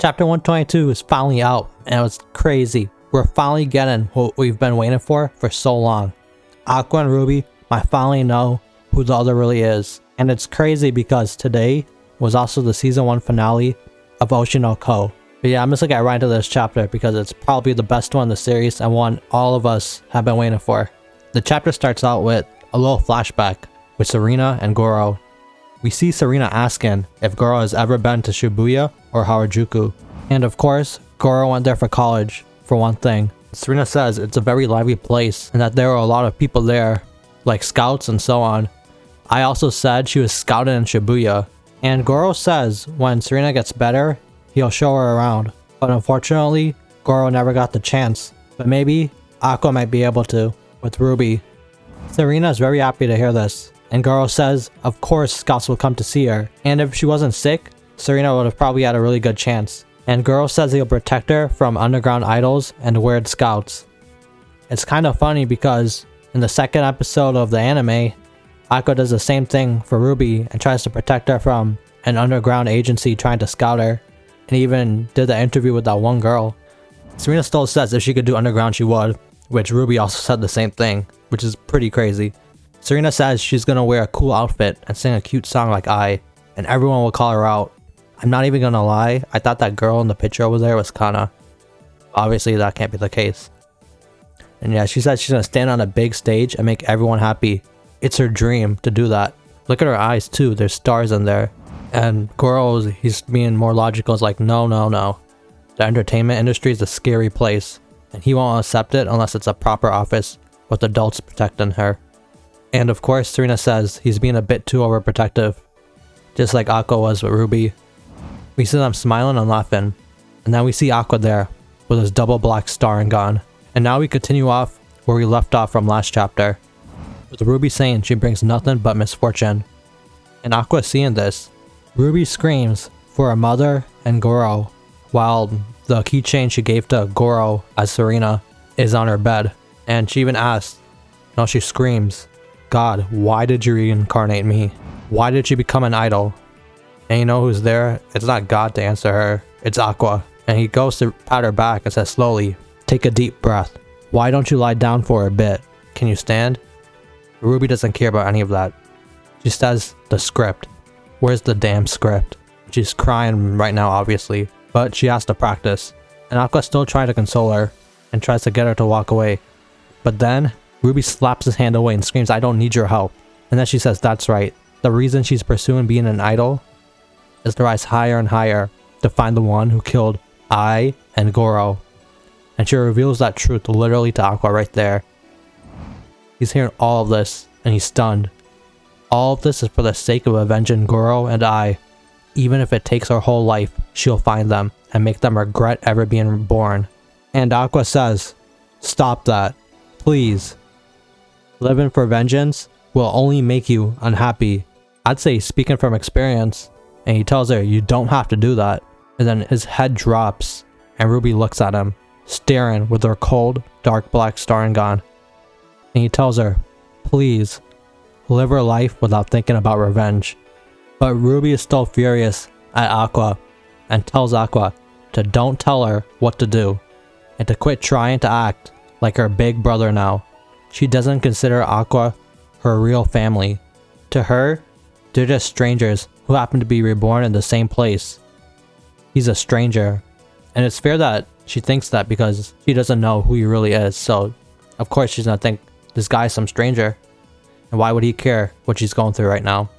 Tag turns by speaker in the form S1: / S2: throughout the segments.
S1: Chapter 122 is finally out, and it was crazy. We're finally getting what we've been waiting for so long. Aqua and Ruby might finally know who the other really is. And it's crazy because today was also the season 1 finale of Oshi No Ko. But yeah, I'm just gonna get right into this chapter because it's probably the best one in the series and one all of us have been waiting for. The chapter starts out with a little flashback with Serena and Goro. We see Serena asking if Goro has ever been to Shibuya or Harajuku. And of course, Goro went there for college, for one thing. Serena says it's a very lively place and that there are a lot of people there, like scouts and so on. I also said she was scouted in Shibuya. And Goro says when Serena gets better, he'll show her around. But unfortunately, Goro never got the chance. But maybe Aqua might be able to, with Ruby. Serena is very happy to hear this. And Goro says, of course scouts will come to see her. And if she wasn't sick, Serena would have probably had a really good chance. And Goro says he'll protect her from underground idols and weird scouts. It's kind of funny because in the second episode of the anime, Aqua does the same thing for Ruby and tries to protect her from an underground agency trying to scout her. And even did the interview with that one girl. Serena still says if she could do underground she would, which Ruby also said the same thing, which is pretty crazy. Serena says she's gonna wear a cool outfit and sing a cute song like I, and everyone will call her out. I'm not even gonna lie, I thought that girl in the picture over there was Kana. Obviously that can't be the case. And yeah, she says she's gonna stand on a big stage and make everyone happy. It's her dream to do that. Look at her eyes too, there's stars in there. And Goro, he's being more logical, is like, no. The entertainment industry is a scary place. And he won't accept it unless it's a proper office with adults protecting her. And of course, Serena says he's being a bit too overprotective. Just like Aqua was with Ruby. We see them smiling and laughing. And then we see Aqua there with his double black star and gun. And now we continue off where we left off from last chapter. With Ruby saying she brings nothing but misfortune. And Aqua seeing this. Ruby screams for her mother and Goro, while the keychain she gave to Goro as Serena is on her bed. And she even asks, no, she screams, God, why did you reincarnate me? Why did you become an idol? And you know who's there? It's not God to answer her, it's Aqua. And he goes to pat her back and says slowly, take a deep breath. Why don't you lie down for a bit? Can you stand? Ruby doesn't care about any of that. She says the script. Where's the damn script? She's crying right now obviously, but she has to practice. And Aqua's still trying to console her and tries to get her to walk away. But then Ruby slaps his hand away and screams, I don't need your help. And then she says that's right. The reason she's pursuing being an idol is to rise higher and higher to find the one who killed I and Goro. And she reveals that truth literally to Aqua right there. He's hearing all of this and he's stunned. All of this is for the sake of avenging Goro and I. Even if it takes her whole life, she'll find them and make them regret ever being born. And Aqua says, stop that, please. Living for vengeance will only make you unhappy. I'd say speaking from experience. And he tells her, you don't have to do that. And then his head drops and Ruby looks at him, staring with her cold, dark black star and gun. And he tells her, please, live her life without thinking about revenge. But Ruby is still furious at Aqua and tells Aqua to don't tell her what to do and to quit trying to act like her big brother now. She doesn't consider Aqua her real family. To her, they're just strangers who happen to be reborn in the same place. He's a stranger. And it's fair that she thinks that because she doesn't know who he really is. So of course she's gonna think this guy's some stranger. And why would he care what she's going through right now?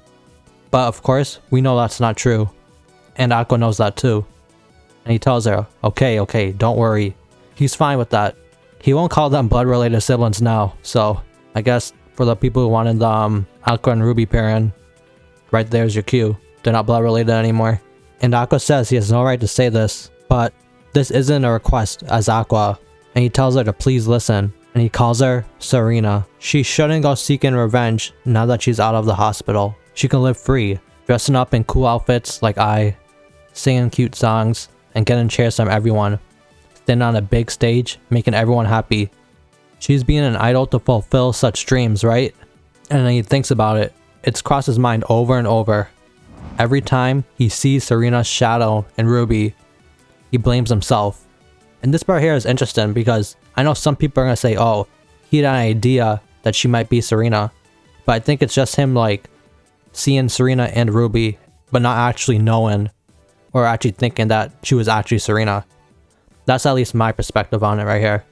S1: But of course, we know that's not true. And Aqua knows that too. And he tells her, okay, don't worry. He's fine with that. He won't call them blood-related siblings now. So I guess for the people who wanted the Aqua and Ruby pairing, right there's your cue. They're not blood-related anymore. And Aqua says he has no right to say this, but this isn't a request as Aqua. And he tells her to please listen. And he calls her Serena. She shouldn't go seeking revenge now that she's out of the hospital. She can live free, dressing up in cool outfits like I, singing cute songs, and getting cheers from everyone. Standing on a big stage, making everyone happy. She's being an idol to fulfill such dreams, right? And then he thinks about it. It's crossed his mind over and over. Every time he sees Serena's shadow in Ruby, he blames himself. And this part here is interesting because I know some people are gonna say, oh, he had an idea that she might be Serena. But I think it's just him like seeing Serena and Ruby, but not actually knowing or actually thinking that she was actually Serena. That's at least my perspective on it right here.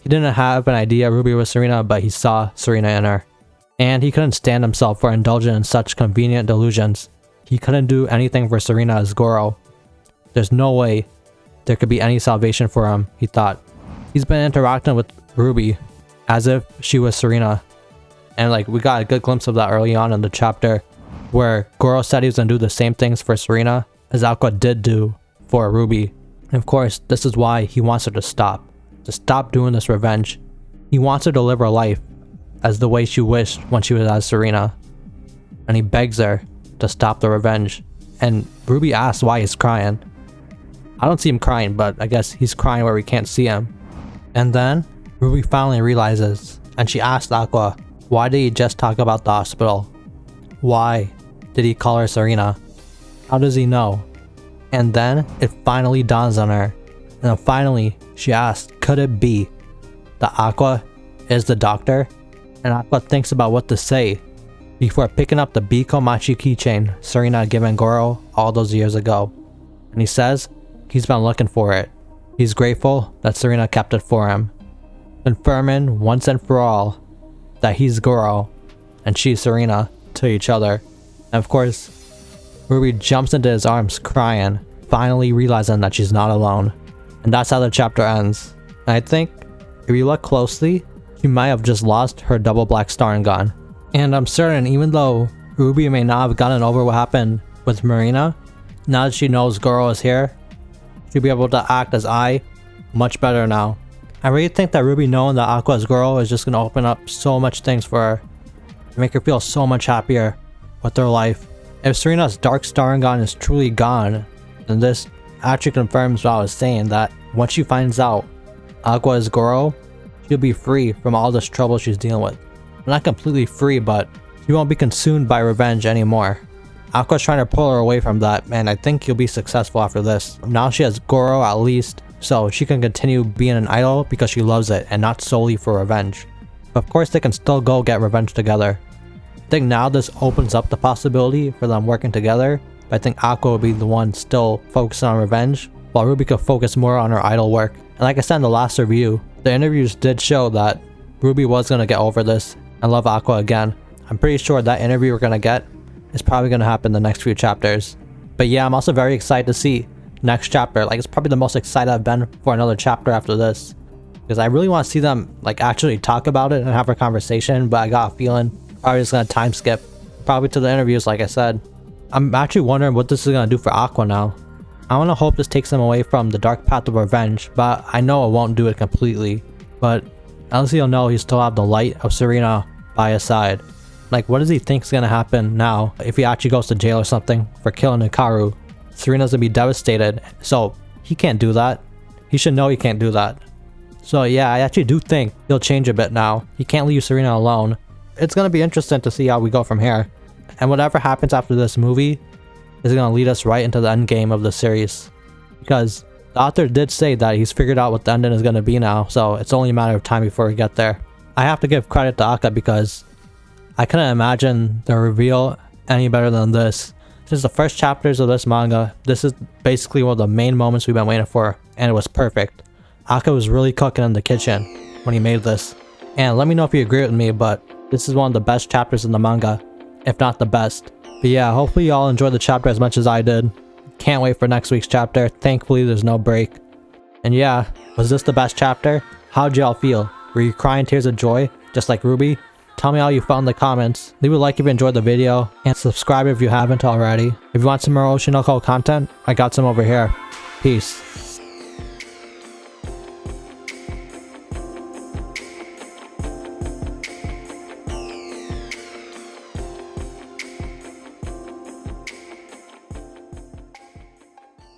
S1: He didn't have an idea Ruby was Serena, but he saw Serena in her. And he couldn't stand himself for indulging in such convenient delusions. He couldn't do anything for Serena as Goro. There's no way there could be any salvation for him, he thought. He's been interacting with Ruby as if she was Serena. And like we got a good glimpse of that early on in the chapter where Goro said he was gonna do the same things for Serena as Aqua did do for Ruby. And of course, this is why he wants her to stop doing this revenge. He wants her to live her life as the way she wished when she was as Serena. And he begs her to stop the revenge. And Ruby asks why he's crying. I don't see him crying, but I guess he's crying where we can't see him. And then Ruby finally realizes, and she asks Aqua, why did he just talk about the hospital? Why did he call her Serena? How does he know? And then it finally dawns on her. And then finally she asks, could it be that Aqua is the doctor? And Aqua thinks about what to say before picking up the Biko Machi keychain Serena had given Goro all those years ago. And he says he's been looking for it. He's grateful that Serena kept it for him, confirming once and for all that he's Goro and she's Serena to each other. And of course, Ruby jumps into his arms crying, finally realizing that she's not alone. And that's how the chapter ends. And I think if you look closely, she might have just lost her double black star and gone. And I'm certain even though Ruby may not have gotten over what happened with Marina, now that she knows Goro is here, she'll be able to act as much better now. I really think that Ruby knowing that Aqua is Goro is just going to open up so much things for her. Make her feel so much happier with her life. If Serena's dark Staringan is truly gone, then this actually confirms what I was saying, that once she finds out Aqua is Goro, she'll be free from all this trouble she's dealing with. Not completely free, but she won't be consumed by revenge anymore. Aqua's trying to pull her away from that, and I think she'll be successful after this. Now she has Goro at least, so she can continue being an idol because she loves it and not solely for revenge. But of course they can still go get revenge together. I think now this opens up the possibility for them working together, but I think Aqua will be the one still focusing on revenge, while Ruby could focus more on her idol work. And like I said in the last review, the interviews did show that Ruby was going to get over this and love Aqua again. I'm pretty sure that interview we're going to get is probably going to happen in the next few chapters. But yeah, I'm also very excited to see next chapter. Like, it's probably the most excited I've been for another chapter after this, because I really want to see them like actually talk about it and have a conversation. But I got a feeling probably just going to time skip probably to the interviews. Like I said, I'm actually wondering what this is going to do for Aqua now. I want to hope this takes them away from the dark path of revenge, but I know it won't do it completely. But at least he'll know he still have the light of Serena by his side. Like, what does he think is going to happen now if he actually goes to jail or something for killing Hikaru? Serena's going to be devastated, so he can't do that. He should know he can't do that. So yeah, I actually do think he'll change a bit now. He can't leave Serena alone. It's going to be interesting to see how we go from here. And whatever happens after this movie is going to lead us right into the end game of the series. Because the author did say that he's figured out what the ending is going to be now, so it's only a matter of time before we get there. I have to give credit to Akka because I couldn't imagine the reveal any better than this. This is the first chapters of this manga. This is basically one of the main moments we've been waiting for, and it was perfect. Akka was really cooking in the kitchen when he made this. And let me know if you agree with me, but this is one of the best chapters in the manga, if not the best. But yeah, hopefully y'all enjoyed the chapter as much as I did. Can't wait for next week's chapter. Thankfully there's no break. And yeah, was this the best chapter? How'd y'all feel? Were you crying tears of joy, just like Ruby? Tell me how you felt in the comments. Leave a like if you enjoyed the video, and subscribe if you haven't already. If you want some more Oshi No Ko content, I got some over here. Peace.